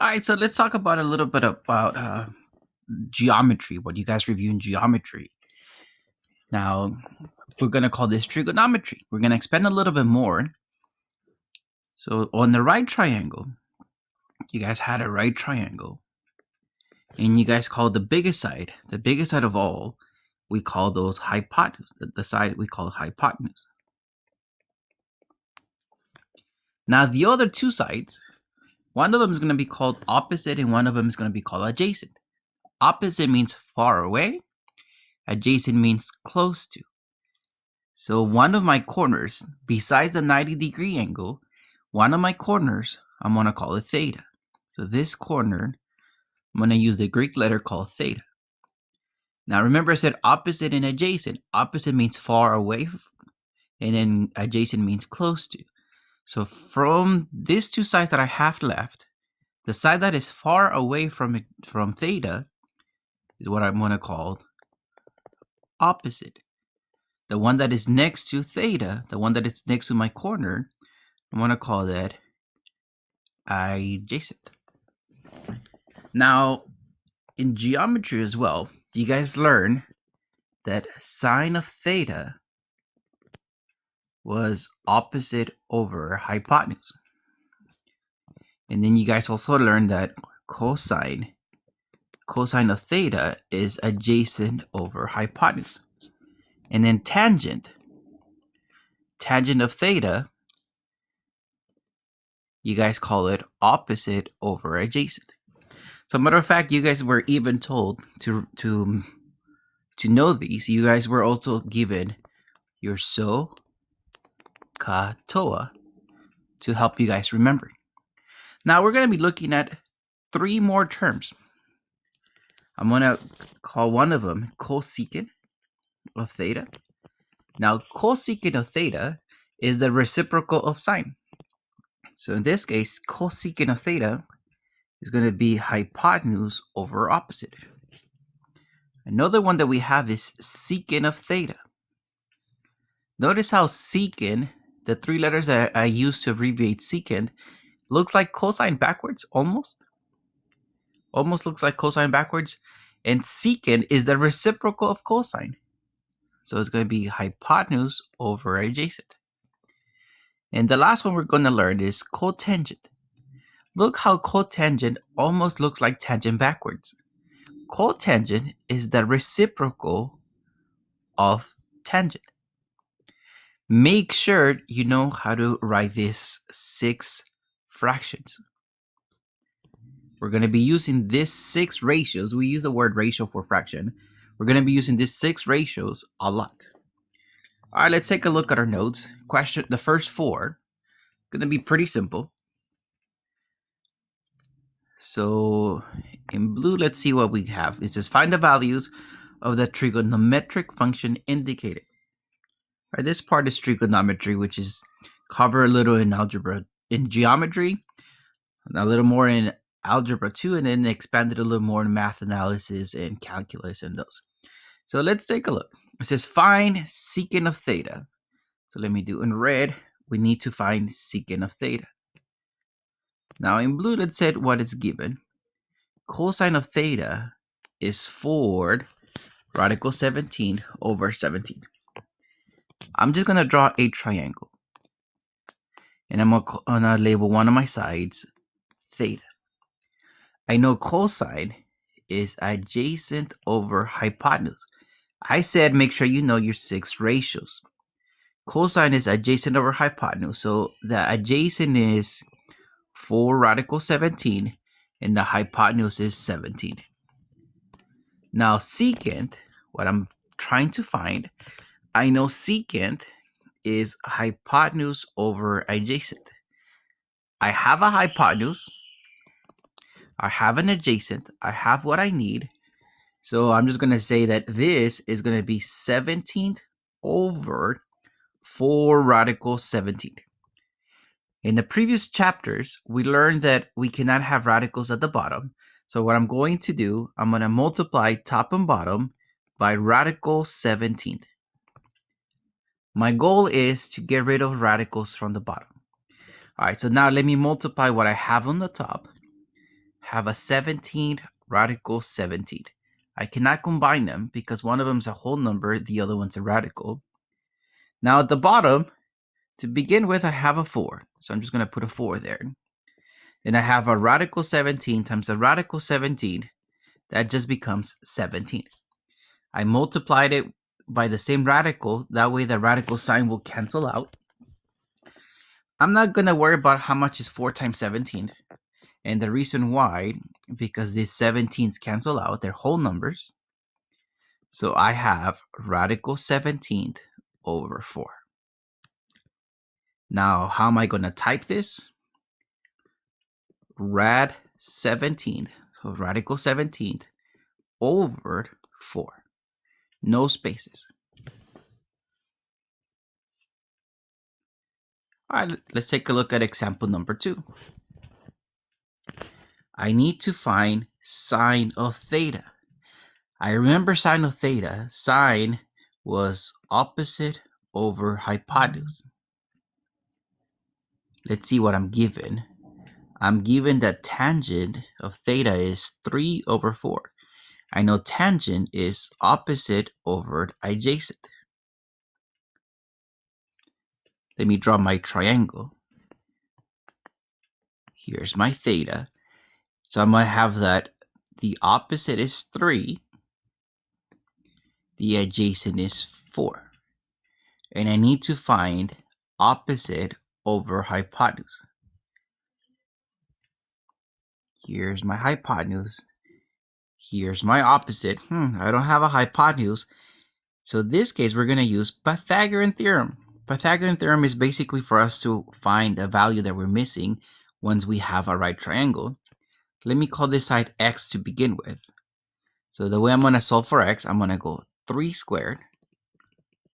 All right, so let's talk about a little bit about geometry. What you guys review in geometry. Now, we're going to call this trigonometry. We're going to expand a little bit more. So on the right triangle, you guys had a right triangle. And you guys call the biggest side of all, we call those hypotenuse. The side we call hypotenuse. Now, the other two sides, one of them is going to be called opposite and one of them is going to be called adjacent. Opposite means far away. Adjacent means close to. So one of my corners, besides the 90-degree angle, one of my corners, I'm going to call it theta. So this corner, I'm going to use the Greek letter called theta. Now remember I said opposite and adjacent. Opposite means far away, and then adjacent means close to. So from these two sides that I have left, the side that is far away from theta is what I'm going to call opposite. The one that is next to theta, the one that is next to my corner, I'm going to call that adjacent. Now, in geometry as well, you guys learn that sine of theta was opposite over hypotenuse. And then you guys also learned that cosine of theta is adjacent over hypotenuse. And then tangent of theta, you guys call it opposite over adjacent. So matter of fact, you guys were even told to know these. You guys were also given your SOHCAHTOA to help you guys remember. Now we're going to be looking at three more terms. I'm going to call one of them cosecant of theta. Now, cosecant of theta is the reciprocal of sine. So in this case, cosecant of theta is going to be hypotenuse over opposite. Another one that we have is secant of theta. Notice how secant, the three letters that I use to abbreviate secant, looks like cosine backwards, almost. Almost looks like cosine backwards. And secant is the reciprocal of cosine. So it's going to be hypotenuse over adjacent. And the last one we're going to learn is cotangent. Look how cotangent almost looks like tangent backwards. Cotangent is the reciprocal of tangent. Make sure you know how to write these 6 fractions. We're going to be using these 6 ratios. We use the word ratio for fraction. We're going to be using these 6 ratios a lot. All right, let's take a look at our notes. The first 4 going to be pretty simple. So in blue, let's see what we have. It says find the values of the trigonometric function indicated. All right, this part is trigonometry, which is cover a little in geometry, a little more in algebra 2, and then expanded a little more in math analysis and calculus and those. So let's take a look. It says find secant of theta. So let me do in red, we need to find secant of theta. Now in blue, let's say what is given. Cosine of theta is 4 radical 17 over 17. I'm just going to draw a triangle. And I'm going to label one of my sides theta. I know cosine is adjacent over hypotenuse. I said make sure you know your 6 ratios. Cosine is adjacent over hypotenuse. So the adjacent is 4 radical 17 and the hypotenuse is 17. Now secant, what I'm trying to find, I know secant is hypotenuse over adjacent. I have a hypotenuse. I have an adjacent. I have what I need. So I'm just going to say that this is going to be 17 over 4 radical 17. In the previous chapters, we learned that we cannot have radicals at the bottom. So what I'm going to do, I'm going to multiply top and bottom by radical 17. My goal is to get rid of radicals from the bottom. All right, so now let me multiply what I have on the top. have a 17th radical 17th. I cannot combine them because one of them is a whole number, the other one's a radical. Now at the bottom, to begin with, I have a 4. So I'm just going to put a 4 there. Then I have a radical 17 times a radical 17. That just becomes 17. I multiplied it by the same radical. That way the radical sign will cancel out. I'm not going to worry about how much is 4 times 17. And the reason why, because these 17s cancel out, they're whole numbers. So I have radical 17th over 4. Now, how am I going to type this? Rad 17th, so radical 17th over 4. No spaces. All right, let's take a look at example number 2. I need to find sine of theta. I remember sine of theta. Sine was opposite over hypotenuse. Let's see what I'm given. I'm given that tangent of theta is 3 over 4. I know tangent is opposite over adjacent. Let me draw my triangle. Here's my theta. So I'm going to have that the opposite is 3. The adjacent is 4. And I need to find opposite over hypotenuse. Here's my hypotenuse. Here's my opposite. I don't have a hypotenuse. So in this case, we're going to use Pythagorean Theorem. Pythagorean Theorem is basically for us to find a value that we're missing once we have a right triangle. Let me call this side x to begin with. So the way I'm going to solve for x, I'm going to go 3 squared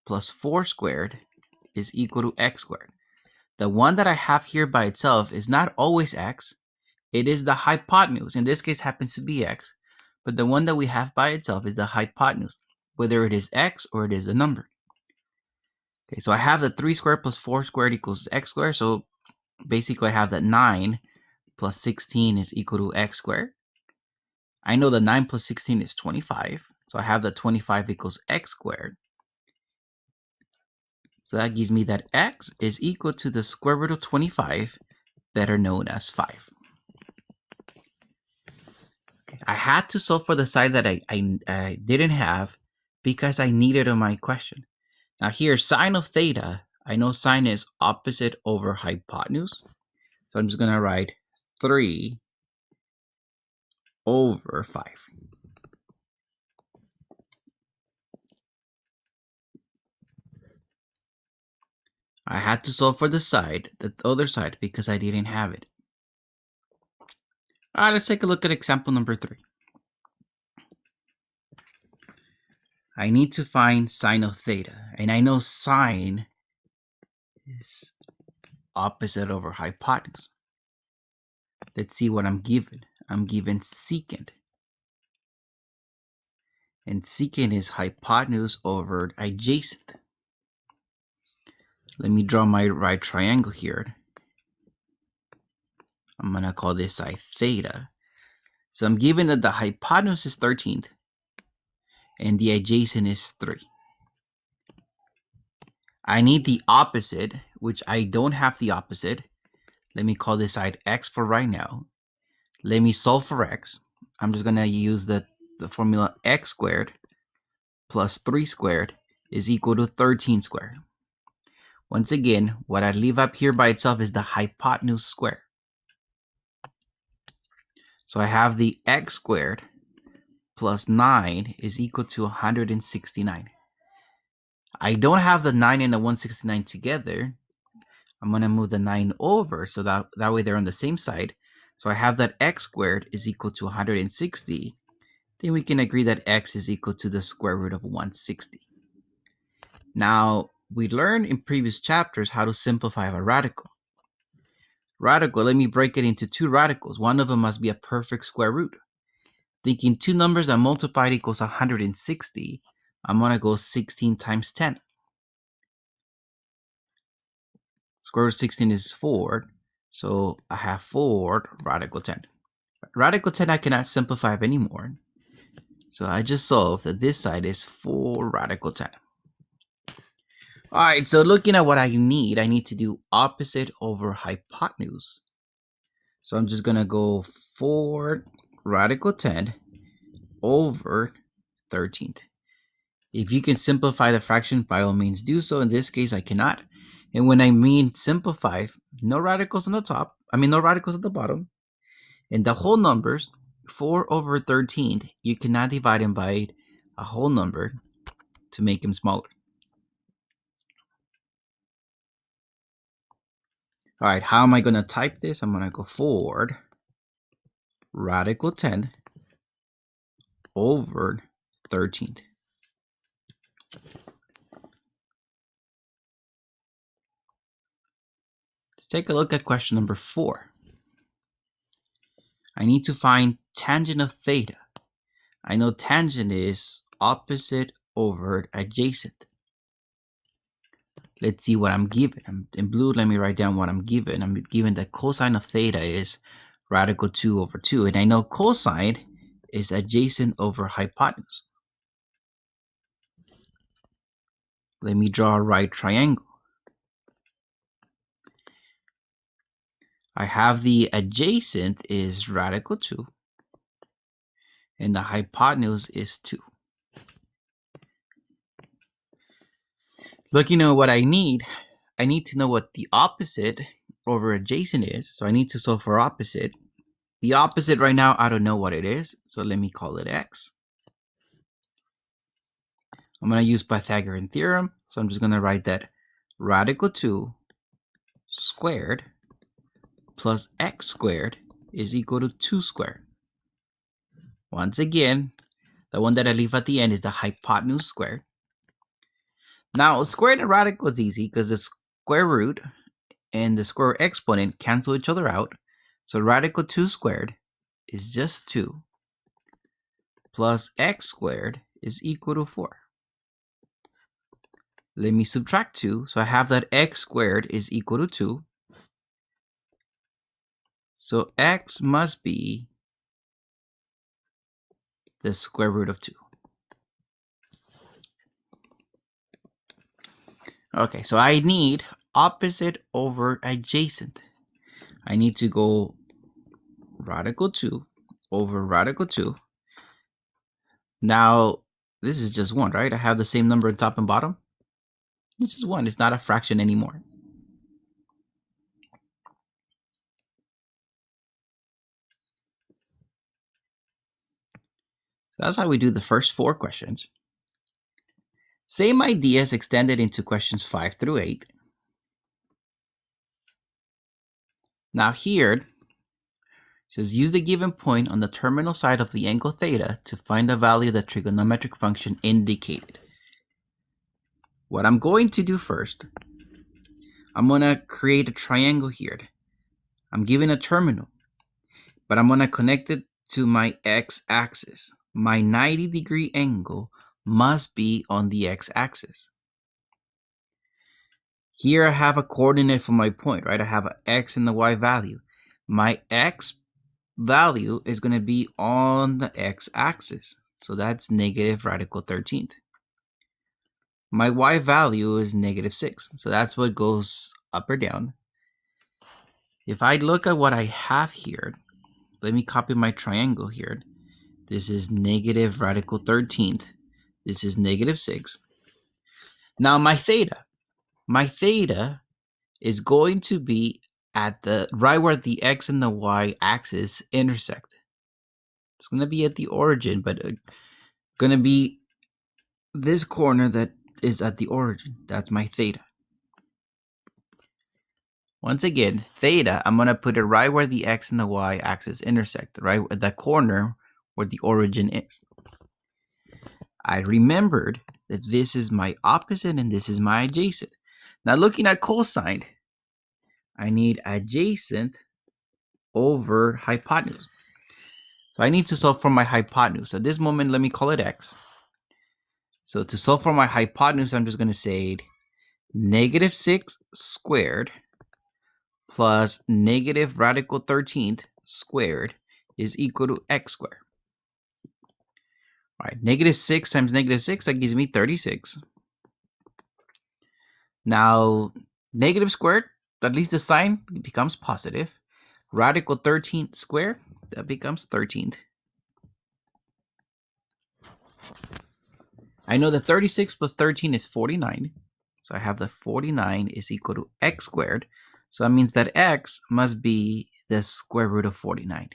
plus 4 squared is equal to x squared. The one that I have here by itself is not always x. It is the hypotenuse. In this case, happens to be x. But the one that we have by itself is the hypotenuse, whether it is x or it is a number. Okay, so I have the 3 squared plus 4 squared equals x squared. So basically, I have that 9 plus 16 is equal to x squared. I know that 9 plus 16 is 25. So I have that 25 equals x squared. So that gives me that x is equal to the square root of 25, better known as 5. Okay. I had to solve for the side that I didn't have because I needed on my question. Now here, sine of theta, I know sine is opposite over hypotenuse. So I'm just going to write 3 over 5. I had to solve for the side, the other side, because I didn't have it. All right, let's take a look at example number 3. I need to find sine of theta, and I know sine is opposite over hypotenuse. Let's see what I'm given. I'm given secant. And secant is hypotenuse over adjacent. Let me draw my right triangle here. I'm going to call this side theta. So I'm given that the hypotenuse is 13th and the adjacent is 3. I need the opposite, which I don't have the opposite. Let me call this side x for right now. Let me solve for x. I'm just going to use the formula x squared plus 3 squared is equal to 13 squared. Once again, what I leave up here by itself is the hypotenuse square. So I have the x squared plus 9 is equal to 169. I don't have the 9 and the 169 together. I'm going to move the 9 over so that way they're on the same side. So I have that x squared is equal to 160. Then we can agree that x is equal to the square root of 160. Now, we learned in previous chapters how to simplify a radical. Radical, let me break it into 2 radicals. One of them must be a perfect square root. Thinking 2 numbers that multiplied equals 160, I'm going to go 16 times 10. Square root of 16 is 4, so I have 4 radical 10. Radical 10 I cannot simplify anymore. So I just solved that this side is 4 radical 10. All right, so looking at what I need to do opposite over hypotenuse. So I'm just going to go 4 radical 10 over 13th. If you can simplify the fraction, by all means do so. In this case, I cannot. And when I mean simplify, no radicals on the top, no radicals at the bottom. And the whole numbers, 4 over 13, you cannot divide them by a whole number to make them smaller. All right, how am I going to type this? I'm going to go 4 radical 10 over 13. Let's take a look at question number 4. I need to find tangent of theta. I know tangent is opposite over adjacent. Let's see what I'm given. In blue, let me write down what I'm given. I'm given that cosine of theta is radical 2 over 2. And I know cosine is adjacent over hypotenuse. Let me draw a right triangle. I have the adjacent is radical 2. And the hypotenuse is 2. Looking at what I need to know what the opposite over adjacent is. So I need to solve for opposite. The opposite right now, I don't know what it is. So let me call it x. I'm going to use Pythagorean Theorem. So I'm just going to write that radical 2 squared plus x squared is equal to 2 squared. Once again, the one that I leave at the end is the hypotenuse squared. Now, squared and radical is easy because the square root and the square exponent cancel each other out. So radical 2 squared is just 2 plus x squared is equal to 4. Let me subtract 2. So I have that x squared is equal to 2. So x must be the square root of 2. Okay, so I need opposite over adjacent. I need to go radical 2 over radical 2. Now, this is just 1, right? I have the same number on top and bottom. It's just 1. It's not a fraction anymore. That's how we do the first 4 questions. Same ideas extended into questions 5 through 8. Now here, it says use the given point on the terminal side of the angle theta to find the value of the trigonometric function indicated. What I'm going to do first, I'm going to create a triangle here. I'm given a terminal, but I'm going to connect it to my x-axis. My 90-degree angle must be on the x-axis. Here I have a coordinate for my point, right? I have an x and the y value. My x value is going to be on the x-axis. So that's negative radical 13th. My y value is negative 6. So that's what goes up or down. If I look at what I have here, let me copy my triangle here. This is negative radical 13th. This is negative 6. Now my theta is going to be at the right where the x and the y axis intersect. It's going to be at the origin, but going to be this corner that is at the origin. That's my theta. Once again, theta, I'm going to put it right where the x and the y axis intersect, right at that corner where the origin is. I remembered that this is my opposite and this is my adjacent. Now looking at cosine, I need adjacent over hypotenuse. So I need to solve for my hypotenuse. At this moment, let me call it x. So to solve for my hypotenuse, I'm just going to say negative 6 squared plus negative radical 13th squared is equal to x squared. All right, negative 6 times negative 6, that gives me 36. Now, negative squared, at least the sign becomes positive. Radical 13 squared, that becomes 13th. I know that 36 plus 13 is 49. So I have the 49 is equal to x squared. So that means that x must be the square root of 49,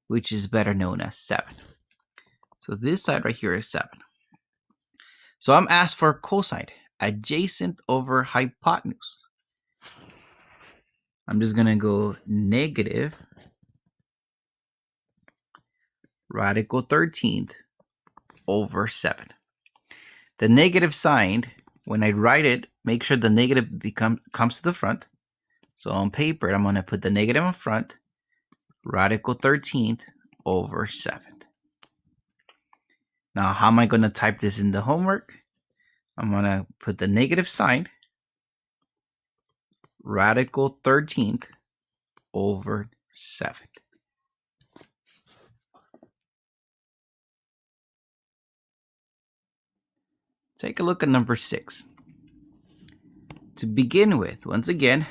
which is better known as 7. So this side right here is 7. So I'm asked for cosine, adjacent over hypotenuse. I'm just going to go negative radical 13th over 7. The negative sign, when I write it, make sure the negative comes to the front. So on paper, I'm going to put the negative in front, radical 13th over 7. Now, how am I going to type this in the homework? I'm going to put the negative sign, radical 13th over 7. Take a look at number 6. To begin with, once again,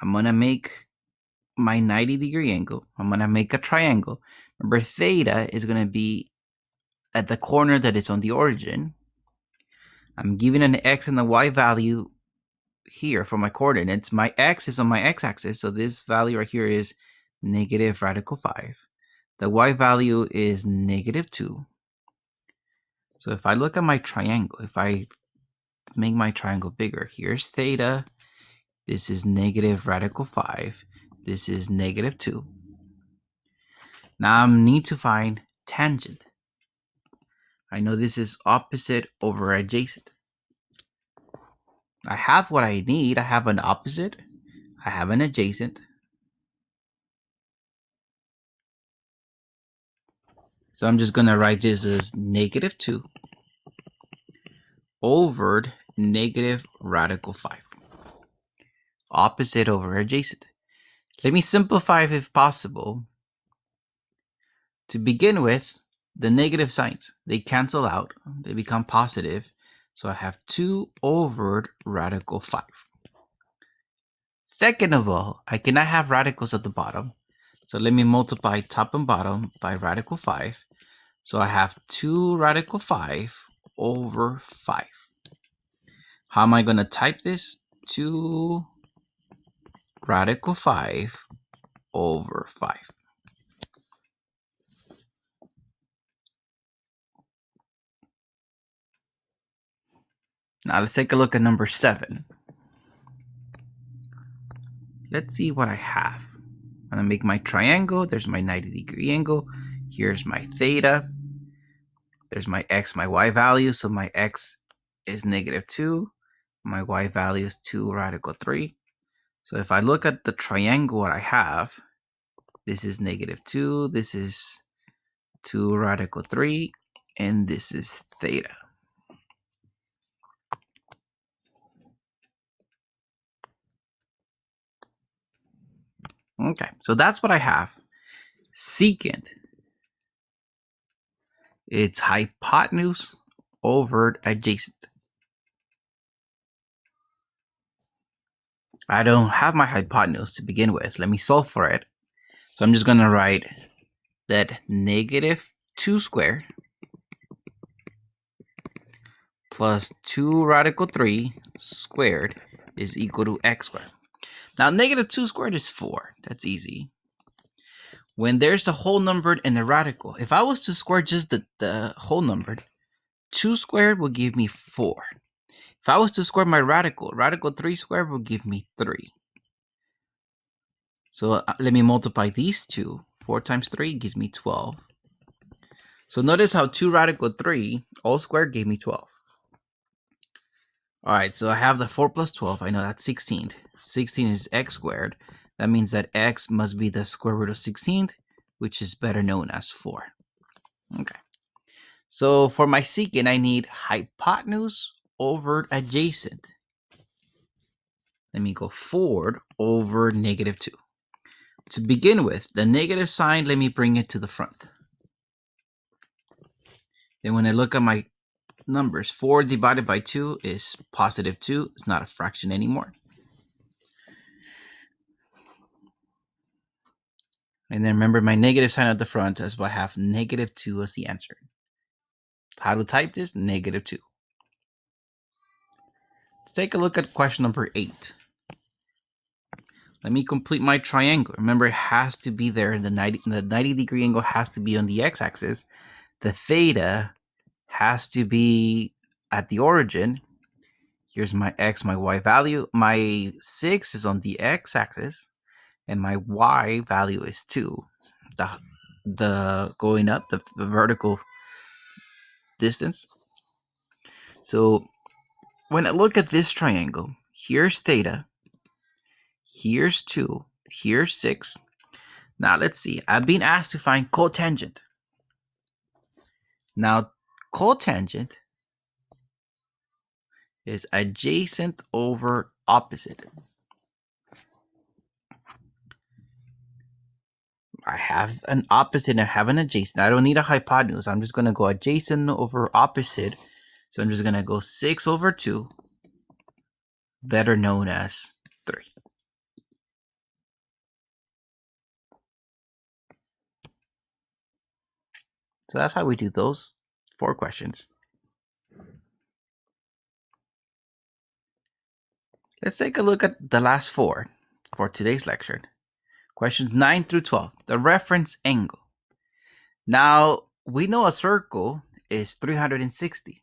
I'm going to make my 90-degree angle. I'm going to make a triangle. Remember, theta is going to be at the corner that is on the origin. I'm giving an x and a y value here for my coordinates. My x is on my x-axis, so this value right here is negative radical 5. The y value is negative 2. So if I look at my triangle, if I make my triangle bigger, here's theta. This is negative radical 5. This is negative 2. Now I need to find tangent. I know this is opposite over adjacent. I have what I need. I have an opposite. I have an adjacent. So I'm just going to write this as negative 2 over negative radical 5. Opposite over adjacent. Let me simplify if possible. To begin with, the negative signs, they cancel out. They become positive. So I have 2 over radical 5. Second of all, I cannot have radicals at the bottom. So let me multiply top and bottom by radical 5. So I have 2 radical 5 over 5. How am I going to type this? 2 radical 5 over 5. Now let's take a look at number 7. Let's see what I have. I'm going to make my triangle. There's my 90-degree angle. Here's my theta. There's my x, my y value. So my x is negative 2. My y value is 2 radical 3. So if I look at the triangle what I have, this is negative 2. This is 2 radical 3. And this is theta. Okay, so that's what I have. Secant. It's hypotenuse over adjacent. I don't have my hypotenuse to begin with. Let me solve for it. So I'm just going to write that negative 2 squared plus 2 radical 3 squared is equal to x squared. Now, negative 2 squared is 4. That's easy. When there's a whole number and a radical, if I was to square just the whole number, 2 squared will give me 4. If I was to square my radical 3 squared will give me 3. So let me multiply these two. 4 times 3 gives me 12. So notice how 2 radical 3 all squared gave me 12. All right, so I have the 4 plus 12. I know that's 16. 16 is x squared. That means that x must be the square root of 16, which is better known as 4. Okay. So for my secant, I need hypotenuse over adjacent. Let me go forward over negative 2. to begin with, the negative sign, let me bring it to the front. Then when I look at my numbers, 4 divided by 2 is positive 2. It's not a fraction anymore. And then remember my negative sign at the front, as I have negative 2 as the answer. How to type this? Negative 2. Let's take a look at question number 8. Let me complete my triangle. Remember, it has to be there. The 90-degree angle has to be on the x-axis. The theta has to be at the origin. Here's my x, my y value. My 6 is on the x-axis, and my y value is 2. The going up, the vertical distance. So when I look at this triangle, here's theta, here's 2, here's 6. Now let's see. I've been asked to find cotangent. Now, cotangent is adjacent over opposite. I have an opposite and I have an adjacent. I don't need a hypotenuse. I'm just going to go adjacent over opposite. So I'm just going to go 6 over 2, better known as 3. So that's how we do those 4 questions. Let's take a look at the last 4 for today's lecture. Questions 9 through 12, the reference angle. Now, we know a circle is 360.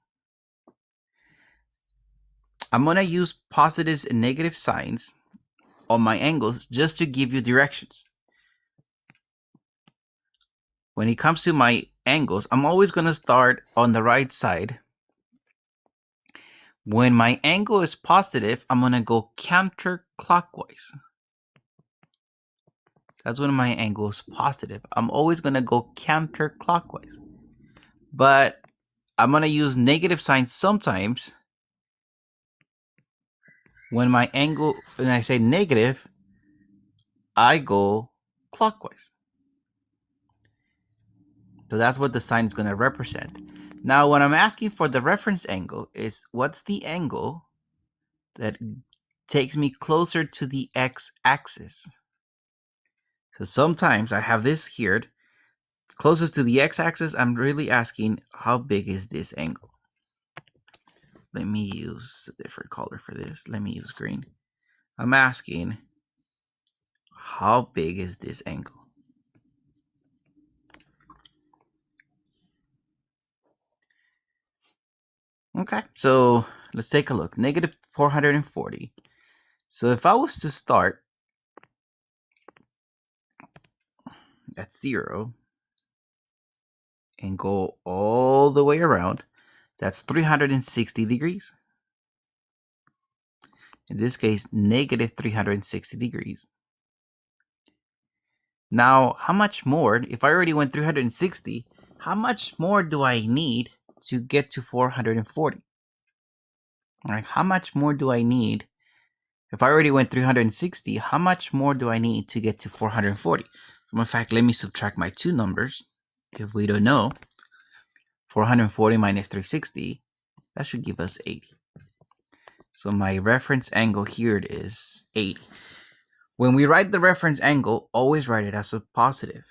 I'm going to use positives and negative signs on my angles just to give you directions. When it comes to my angles, I'm always going to start on the right side. When my angle is positive, I'm going to go counterclockwise. That's when my angle is positive. I'm always going to go counterclockwise. But I'm going to use negative signs sometimes. When I say negative, I go clockwise. So that's what the sign is going to represent. Now, when I'm asking for the reference angle is what's the angle that takes me closer to the x-axis. So sometimes I have this here, closest to the x-axis. I'm really asking how big is this angle. Let me use a different color for this. Let me use green. I'm asking how big is this angle? Okay, so let's take a look. Negative 440. So if I was to start at 0 and go all the way around, that's 360 degrees. In this case, negative 360 degrees. Now, how much more, if I already went 360, how much more do I need to get to 440? All right, how much more do I need? If I already went 360, how much more do I need to get to 440? In fact, let me subtract my 2 numbers. If we don't know, 440 minus 360, that should give us 80. So my reference angle here is 80. When we write the reference angle, always write it as a positive.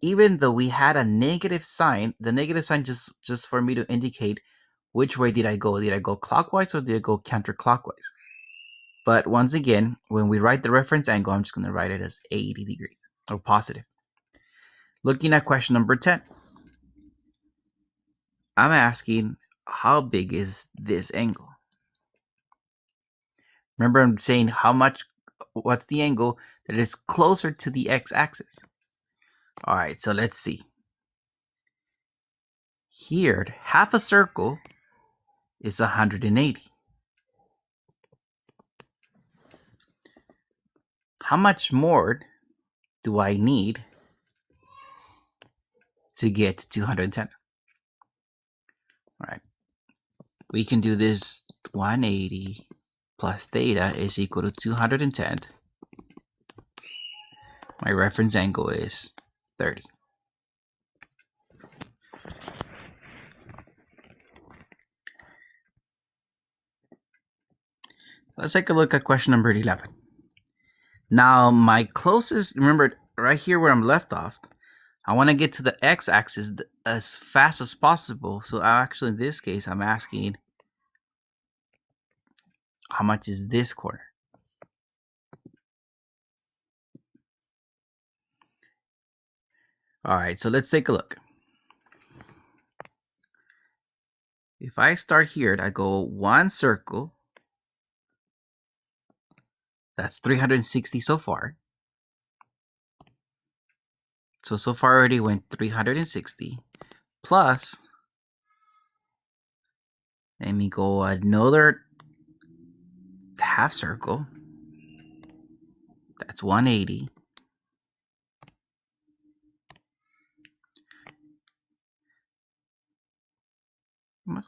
Even though we had a negative sign, the negative sign just for me to indicate which way did I go. Did I go clockwise or did I go counterclockwise? But once again, when we write the reference angle, I'm just going to write it as 80 degrees or positive. Looking at question number 10. I'm asking, how big is this angle? Remember, I'm saying what's the angle that is closer to the x-axis? All right, so let's see. Here, half a circle is 180. How much more do I need to get to 210? All right, we can do this. 180 plus theta is equal to 210. My reference angle is 30. Let's take a look at question number 11. Now, my closest, remember right here where I'm left off, I want to get to the x-axis as fast as possible. So actually, in this case, I'm asking, how much is this corner? All right, so let's take a look. If I start here, I go one circle. That's 360 so far. So far already went 360. Plus, let me go another half circle. That's 180.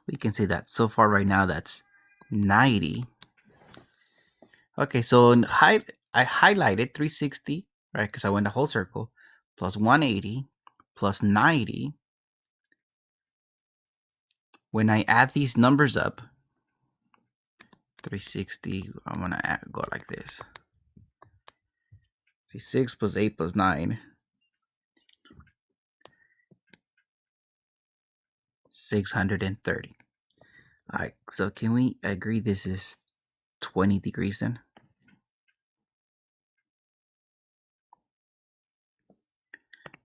We can say that so far right now that's 90. Okay, so I highlighted 360, right? Because I went the whole circle, plus 180, plus 90. When I add these numbers up, 360, I'm going to go like this. See, 6 plus 8 plus 9. 630. All right, so can we agree this is 20 degrees then?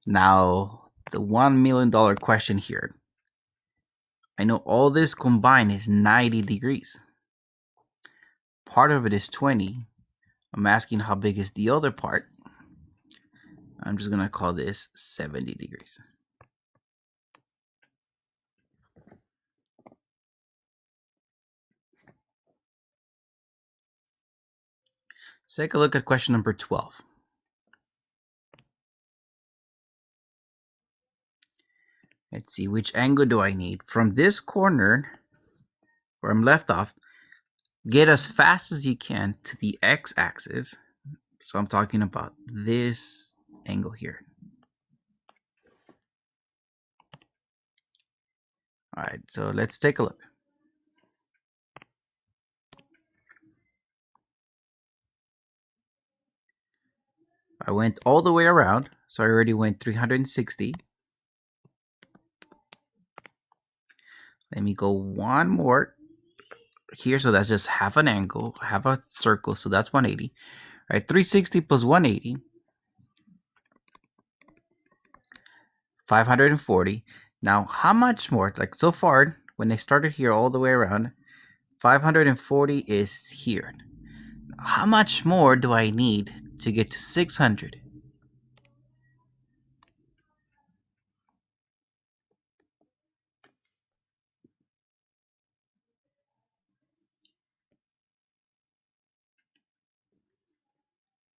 Now, the $1 million question here. I know all this combined is 90 degrees. Part of it is 20. I'm asking how big is the other part. I'm just going to call this 70 degrees. Let's take a look at question number 12. Let's see, which angle do I need? From this corner, where I'm left off, get as fast as you can to the x-axis. So I'm talking about this angle here. All right, so let's take a look. I went all the way around, so I already went 360. Let me go one more here, so that's just half an angle, half a circle, so that's 180. All right, 360 plus 180, 540. Now, how much more? Like so far, when I started here all the way around, 540 is here. How much more do I need to get to 600?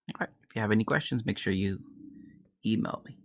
All right, if you have any questions, make sure you email me.